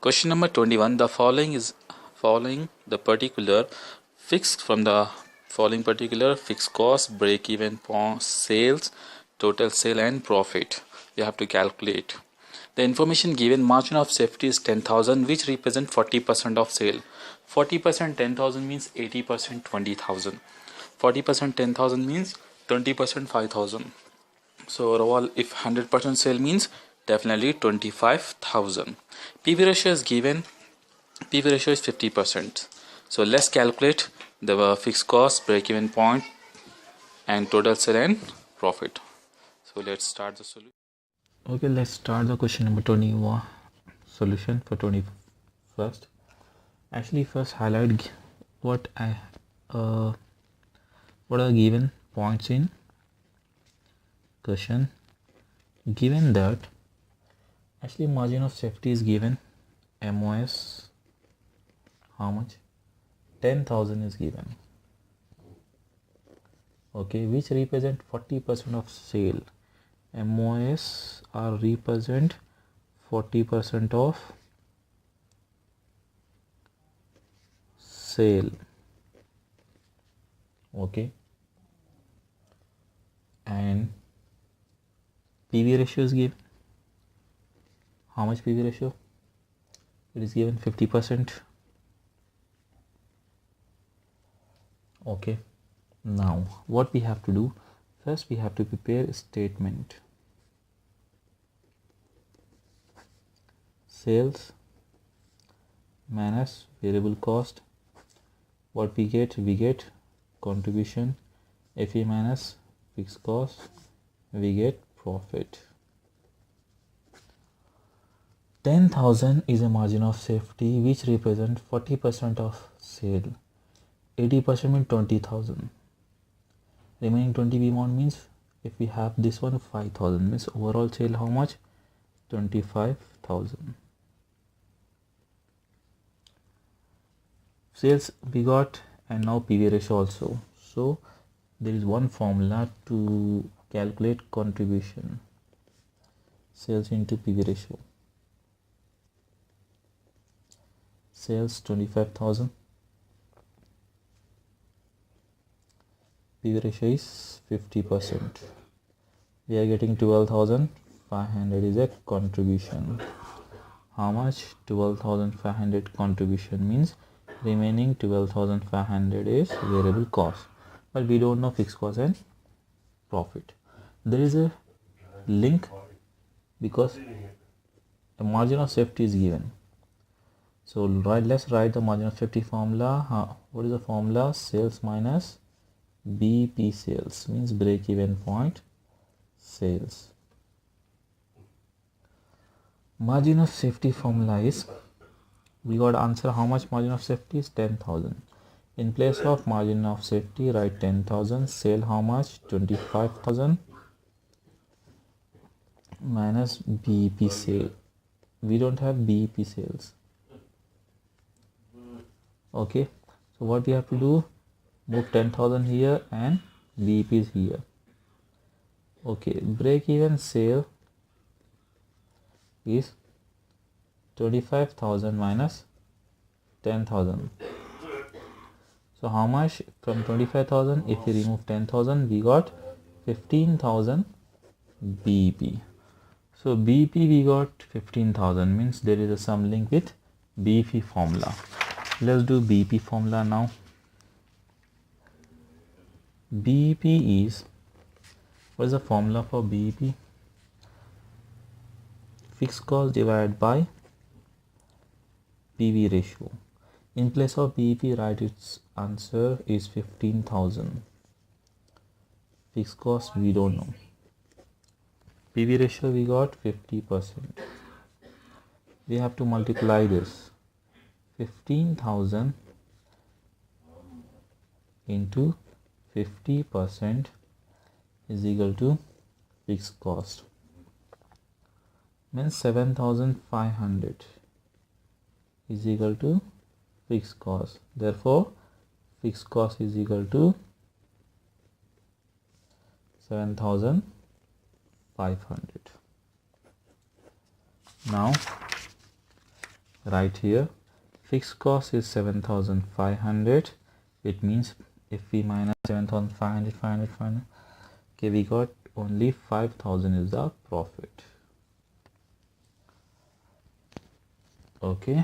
Question number 21. The following the particular fixed from the following particular fixed cost, break even point, sales, total sale and profit. You have to calculate. The information given margin of safety is 10,000 which represent 40% of sale. 40% 10,000 means 80% 20,000. 40% 10,000 means 20% 5,000. So overall, if 100% sale means definitely 25,000. PV ratio is given. PV ratio is 50%. So let's calculate the fixed cost, break-even point, and total sale and profit. So let's start the solution. Okay, let's start the question number 21 solution for 21st. Actually, first highlight what are the given points in question. Given that actually margin of safety is given, MOS how much, 10,000 is given, okay, which represent 40% of sale. MOS are represent 40% of sale, okay, and PV ratio is given. How much PV ratio? It is given 50%. Okay, now what we have to do, first we have to prepare a statement. Sales minus variable cost, what we get contribution. FE minus fixed cost, we get profit. 10,000 is a margin of safety which represents 40% of sale. 80% means 20,000. Remaining 20 we want means if we have this one 5,000 means overall sale how much? 25,000. Sales we got, and now PV ratio also. So there is one formula to calculate contribution. Sales into PV ratio. Sales 25,000. PV ratio is 50%. We are getting 12,500 is a contribution. How much? 12,500 contribution means remaining 12,500 is variable cost, but we don't know fixed cost and profit. There is a link because a margin of safety is given. So let's write the margin of safety formula. What is the formula? Sales minus BP sales means break even point sales. Margin of safety formula is, we got answer how much margin of safety is 10,000. In place of margin of safety write 10,000. Sale how much? 25,000 minus BEP sale. We don't have BEP sales. Okay, so what we have to do, move 10,000 here and BEP is here. Okay, break even sale is 25,000 minus 10,000. So how much from 25,000? If we remove 10,000, we got 15,000 BEP. So BEP we got 15,000 means there is a some link with BEP formula. Let's do BEP formula now. BEP is, what is the formula for BEP? Fixed cost divided by PV ratio. In place of BEP write its answer is 15,000. Fixed cost we don't know. PV ratio we got 50%. We have to multiply this. 15,000 into 50% is equal to fixed cost, means 7,500 is equal to fixed cost. Therefore fixed cost is equal to 7,500. Now right here. Fixed cost is 7,500. It means if we minus 7,500, 500, okay, we got only 5,000 is the profit. Okay.